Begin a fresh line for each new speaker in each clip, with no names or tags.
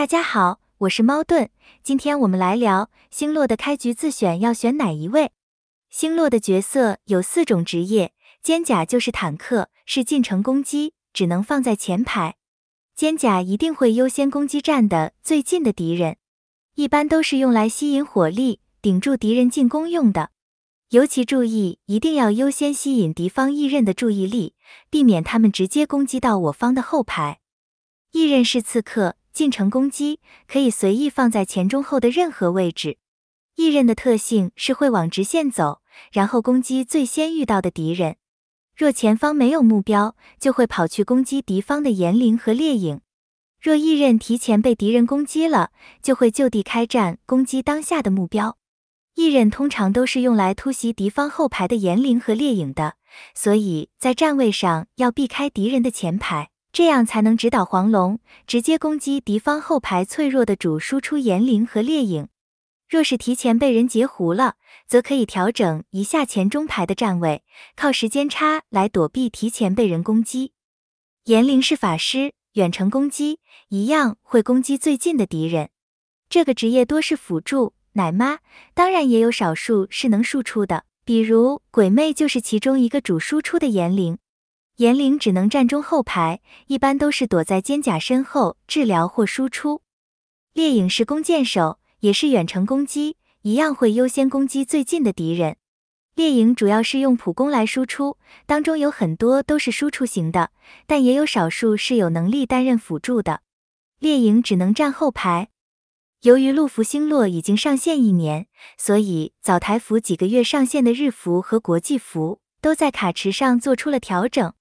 大家好，我是貓盾，今天我們來聊星落的開局自選要選哪一位。星落的角色有4種職業，肩甲就是坦克，是近程攻擊，只能放在前排。肩甲一定會優先攻擊站的最近的敵人，一般都是用來吸引火力，頂住敵人進攻用的。尤其注意，一定要優先吸引敵方翼刃的注意力，避免他們直接攻擊到我方的後排。翼刃是刺客，近程攻擊可以隨意放在前中後的任何位置。翼刃的特性是會往直線走，然後攻擊最先遇到的敵人。若前方沒有目標，就會跑去攻擊敵方的岩稜和獵影。若翼刃提前被敵人攻擊了，就會就地開戰攻擊當下的目標。翼刃通常都是用來突襲敵方後排的岩稜和獵影的，所以在站位上要避開敵人的前排，這樣才能直搗黃龍，直接攻擊敵方後排脆弱的主輸出岩稜和獵影。若是提前被人截胡了，則可以調整一下前中排的站位，靠時間差來躲避提前被人攻擊。岩稜是法師，遠程攻擊，一樣會攻擊最近的敵人。這個職業多是輔助、奶媽，當然也有少數是能輸出的，比如鬼魅就是其中一個主輸出的岩稜。岩稜只能站中後排，一般都是躲在肩甲身後治療或輸出。獵影是弓箭手，也是遠程攻擊，一樣會優先攻擊最近的敵人。獵影主要是用普攻來輸出，當中有很多都是輸出型的，但也有少數是有能力擔任輔助的。獵影只能站後排。由於陸服星落已經上線1年，所以早台服幾個月上線的日服和國際服都在卡池上做出了調整。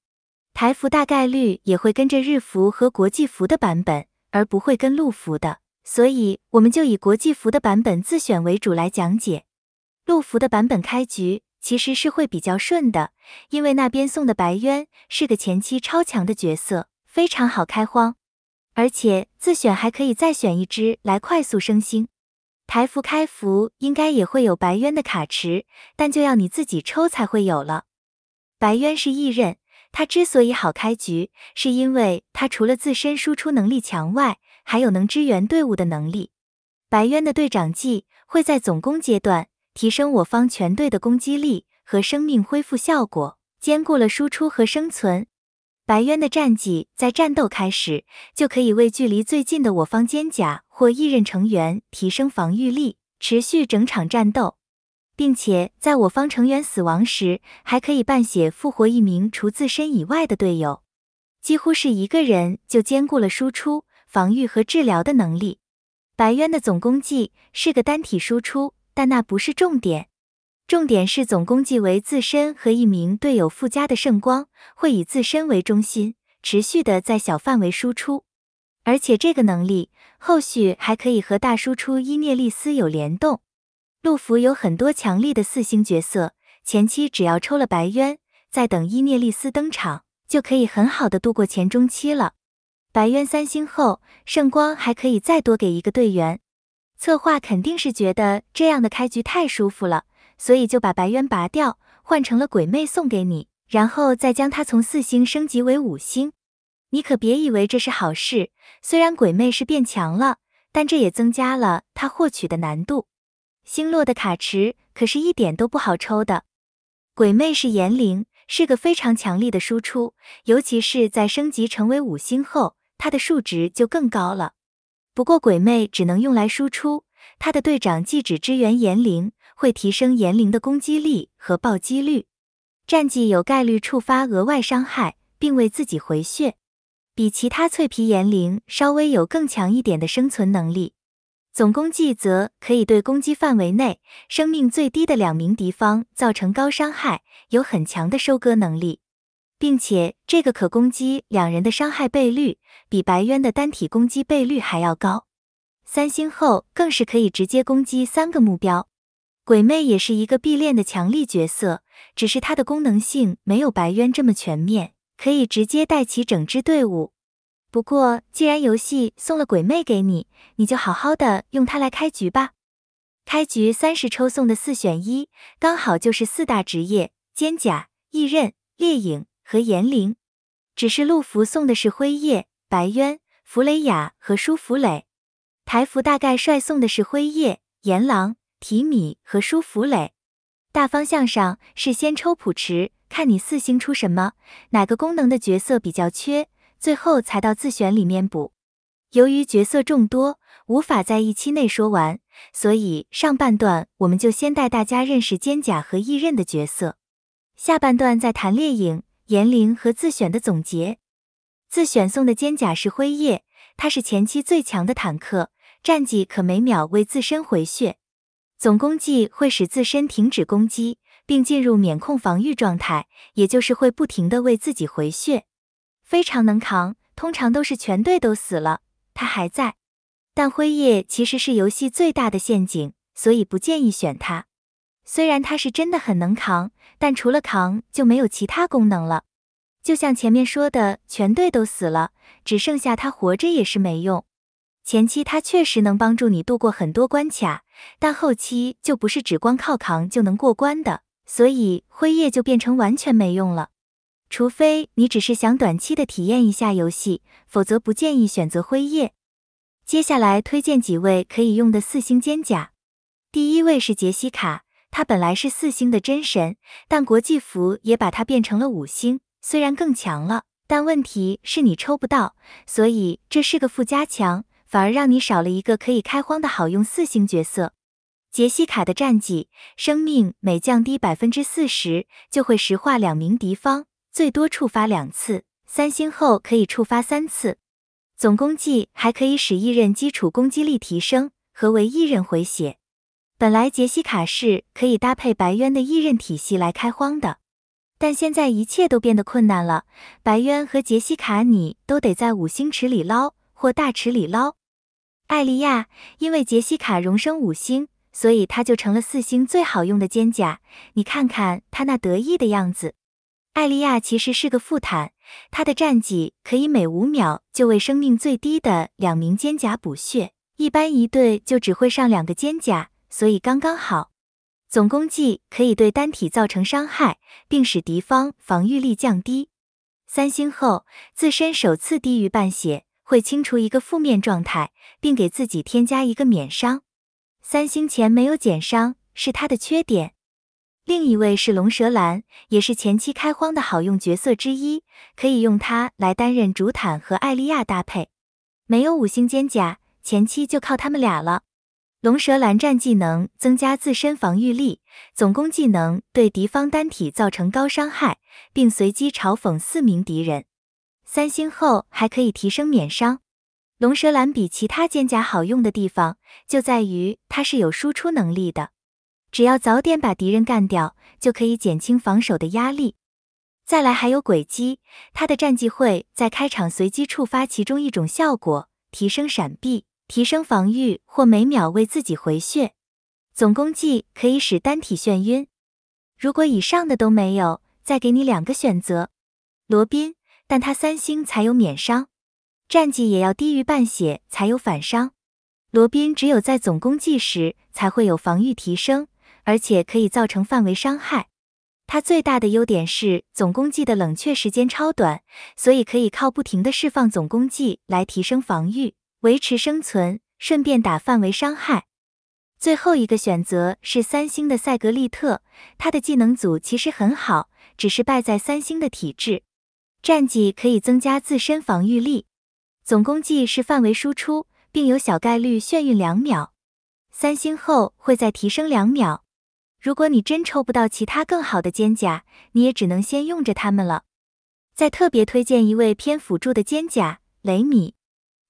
台服大概率也會跟着日服和國際服的版本，而不會跟陸服的，所以我們就以國際服的版本自選為主來講解。陸服的版本開局其實是會比較順的，因為那邊送的白淵是個前期超強的角色，非常好開荒，而且自選還可以再選一隻來快速升星。台服開服應該也會有白淵的卡池，但就要你自己抽才會有了。白淵是翼刃，他之所以好開局，是因為他除了自身輸出能力強外，還有能支援隊伍的能力。白淵的隊長技會在總攻階段提升我方全隊的攻擊力和生命恢復效果，兼顧了輸出和生存。白淵的戰技在戰鬥開始就可以為距離最近的我方肩甲或翼刃成員提升防禦力，持續整場戰鬥。並且在我方成員死亡時，還可以半血復活一名除自身以外的隊友，幾乎是一個人就兼顧了輸出、防禦和治療的能力。白淵的總攻技是個單體輸出，但那不是重點，重點是總攻技為自身和一名隊友附加的聖光，會以自身為中心，持續的在小範圍輸出。而且這個能力後續還可以和大輸出伊涅利斯有聯動。陸服有很多強力的4星角色，前期只要抽了白淵，再等伊涅利斯登場，就可以很好的度過前中期了。白淵3星後，聖光還可以再多給一個隊員。策劃肯定是覺得這樣的開局太舒服了，所以就把白淵拔掉，換成了鬼魅送給你，然後再將它從4星升級為5星。你可別以為這是好事，雖然鬼魅是變強了，但這也增加了它獲取的難度。星落的卡池可是一點都不好抽的。鬼魅是岩稜，是個非常強力的輸出，尤其是在升級成為5星後，它的數值就更高了。不過鬼魅只能用来輸出，它的队長技只支援岩稜，會提升岩稜的攻擊力和暴擊率。戰技有概率觸發額外傷害，並為自己回血，比其他脆皮岩稜稍微有更強一點的生存能力。總攻技則可以對攻擊範圍內生命最低的2名敵方造成高傷害，有很強的收割能力，並且這個可攻擊2人的傷害倍率比白淵的單體攻擊倍率還要高。3星後更是可以直接攻擊3個目標。鬼魅也是一個必練的強力角色，只是它的功能性沒有白淵這麼全面，可以直接帶起整支隊伍。不過既然遊戲送了鬼魅給你，你就好好的用它来開局吧。開局30抽送的4選1，剛好就是4大職業：肩甲、翼刃、獵影和岩稜。只是陸服送的是輝夜、白淵、弗雷雅和舒芙蕾。台服大概率送的是輝夜、嚴狼、提米和舒芙蕾。大方向上是先抽譜池，看你4星出什麼，哪個功能的角色比較缺，最後才到自選裡面補。由於角色眾多，無法在一期內說完，所以上半段我們就先帶大家認識肩甲和異刃的角色，下半段再談烈影、炎靈和自選的總結。自選送的肩甲是輝夜，他是前期最強的坦克，戰績可每秒為自身回血，總攻擊會使自身停止攻擊，並進入免控防禦狀態，也就是會不停地為自己回血，非常能扛，通常都是全隊都死了，他還在。但輝夜其實是遊戲最大的陷阱，所以不建議選他。雖然他是真的很能扛，但除了扛就沒有其他功能了。就像前面說的，全隊都死了，只剩下他活着也是沒用。前期他確實能幫助你度過很多關卡，但後期就不是只光靠扛就能過關的，所以輝夜就變成完全沒用了。除非你只是想短期的體驗一下遊戲，否則不建議選擇輝夜。接下來推薦幾位可以用的4星肩甲。第一位是傑西卡，他本來是4星的真神，但國際服也把他變成了5星。雖然更強了，但問題是你抽不到，所以這是個附加強，反而讓你少了一個可以開荒的好用4星角色。傑西卡的戰績，生命每降低 40% 就會石化2名敵方，最多觸發2次，3星後可以觸發3次。總攻擊還可以使異刃基礎攻擊力提升，合為異刃回血。本來傑西卡是可以搭配白淵的異刃體系來開荒的。但現在一切都變得困難了，白淵和傑西卡你都得在5星池裡撈，或大池裡撈。艾莉亞因為傑西卡榮升5星，所以她就成了4星最好用的肩甲，你看看她那得意的樣子。艾莉亞其實是個副坦，她的戰績可以每5秒就為生命最低的2名肩甲補血，一般一隊就只會上2個肩甲，所以剛剛好。總攻擊可以對單體造成傷害，並使敵方防禦力降低。3星後，自身首次低於半血，會清除一個負面狀態，並給自己添加一個免傷。3星前沒有減傷，是他的缺點。另一位是龍舌蘭，也是前期開荒的好用角色之一，可以用它來擔任主坦和艾莉亞搭配。沒有5星肩甲，前期就靠他們倆了。龍舌蘭戰技能增加自身防禦力，總攻技能對敵方單體造成高傷害，並隨機嘲諷4名敵人。3星後還可以提升免傷。龍舌蘭比其他肩甲好用的地方，就在於它是有輸出能力的，只要早點把敵人幹掉，就可以減輕防守的壓力。再來還有軌跡，它的戰技會在開場隨機觸發其中一種效果，提升閃避，提升防禦或每秒為自己回血。總攻擊可以使單體眩暈。如果以上的都沒有，再給你2個選擇。羅賓，但他3星才有免傷，戰績也要低於半血才有反傷。羅賓只有在總攻擊時才會有防禦提升，而且可以造成範圍傷害。它最大的優點是總攻擊的冷卻時間超短，所以可以靠不停的釋放總攻擊來提升防禦，維持生存，順便打範圍傷害。最後一個選擇是3星的賽格利特，他的技能組其實很好，只是敗在3星的體質。戰績可以增加自身防禦力，總攻擊是範圍輸出，並有小概率眩暈2秒，3星後會再提升2秒。如果你真抽不到其他更好的肩甲，你也只能先用着它們了。再特別推薦一位偏輔助的肩甲，雷米。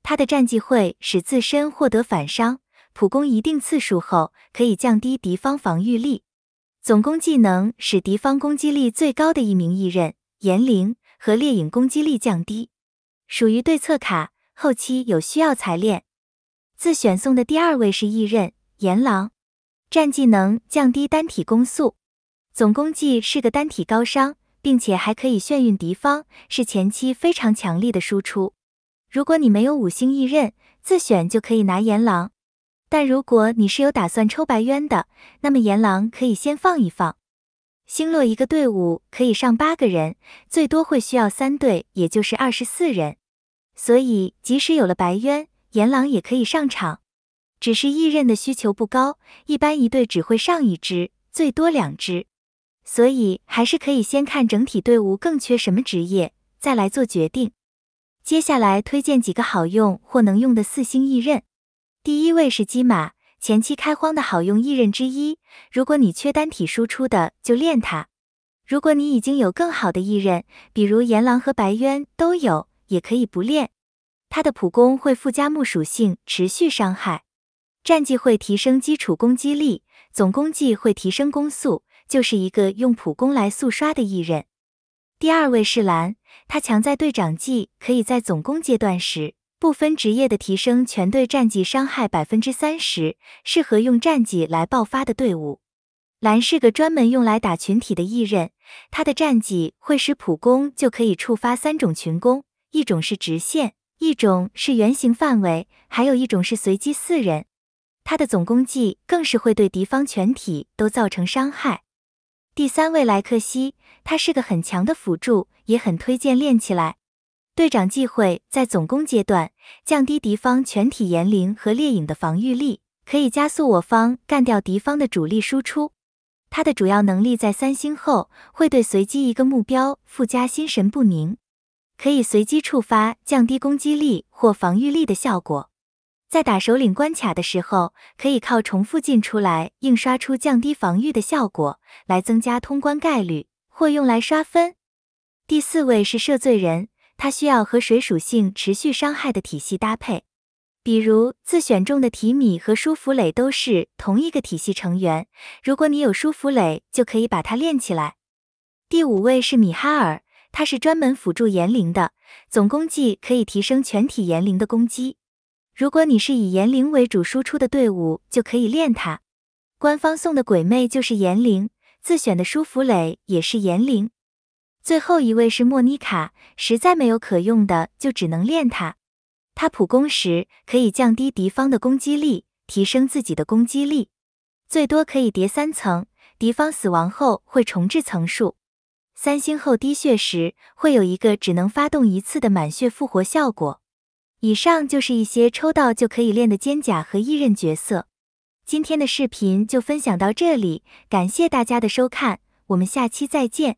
他的戰績會使自身獲得反傷，普攻一定次數後可以降低敵方防禦力。總攻技能使敵方攻擊力最高的1名異刃、炎靈和烈影攻擊力降低，屬於對策卡，後期有需要才練。自選送的第2位是異刃、炎狼，戰技能降低單體攻速，總攻擊是個單體高傷，並且還可以眩暈敵方，是前期非常強力的輸出。如果你沒有5星異刃，自選就可以拿炎狼。但如果你是有打算抽白淵的，那麼炎狼可以先放一放。星落一個隊伍可以上8個人，最多會需要3隊，也就是24人。所以即使有了白淵，炎狼也可以上場。只是一刃的需求不高，一般一隊只會上一支，最多2支。所以還是可以先看整體隊伍更缺什麼職業，再來做決定。接下來推薦幾個好用或能用的4星一刃。第一位是機馬，前期開荒的好用一刃之一，如果你缺單體輸出的，就練它。如果你已經有更好的一刃，比如炎狼和白淵都有，也可以不練。它的普攻會附加木屬性，持續傷害。戰績會提升基礎攻擊力，總攻擊會提升攻速，就是一個用普攻來速刷的一刃。第二位是藍，它強在隊長技可以在總攻階段時，不分職業的提升全隊戰績傷害 30%， 適合用戰績來爆發的隊伍。藍是個專門用來打群體的一刃，它的戰績會使普攻就可以觸發3種群攻，一種是直線，一種是圓形範圍，還有一種是隨機4人。它的總攻擊更是會對敵方全體都造成傷害。第三位萊克西，他是個很強的輔助，也很推薦練起來。隊長技會在總攻階段降低敵方全體炎靈和烈影的防禦力，可以加速我方幹掉敵方的主力輸出。他的主要能力在3星後會對隨機一個目標附加心神不寧，可以隨機觸發降低攻擊力或防禦力的效果。在打首領關卡的時候，可以靠重複進出來硬刷出降低防禦的效果，來增加通關概率，或用來刷分。第四位是赦罪人，他需要和水屬性持續傷害的體系搭配，比如自選中的提米和舒芙蕾都是同一個體系成員，如果你有舒芙蕾，就可以把它練起來。第五位是米哈爾，他是專門輔助炎靈的，總攻擊可以提升全體炎靈的攻擊。如果你是以炎靈為主輸出的隊伍，就可以練它。官方送的鬼魅就是炎靈，自選的舒芙蕾也是炎靈。最後一位是莫妮卡，實在沒有可用的，就只能練它。它普攻時可以降低敵方的攻擊力，提升自己的攻擊力，最多可以疊3層，敵方死亡後會重置層數。3星後滴血時會有一個只能發動1次的滿血復活效果。以上就是一些抽到就可以練的肩甲和一刃角色。今天的視頻就分享到這裡，感謝大家的收看，我們下期再見。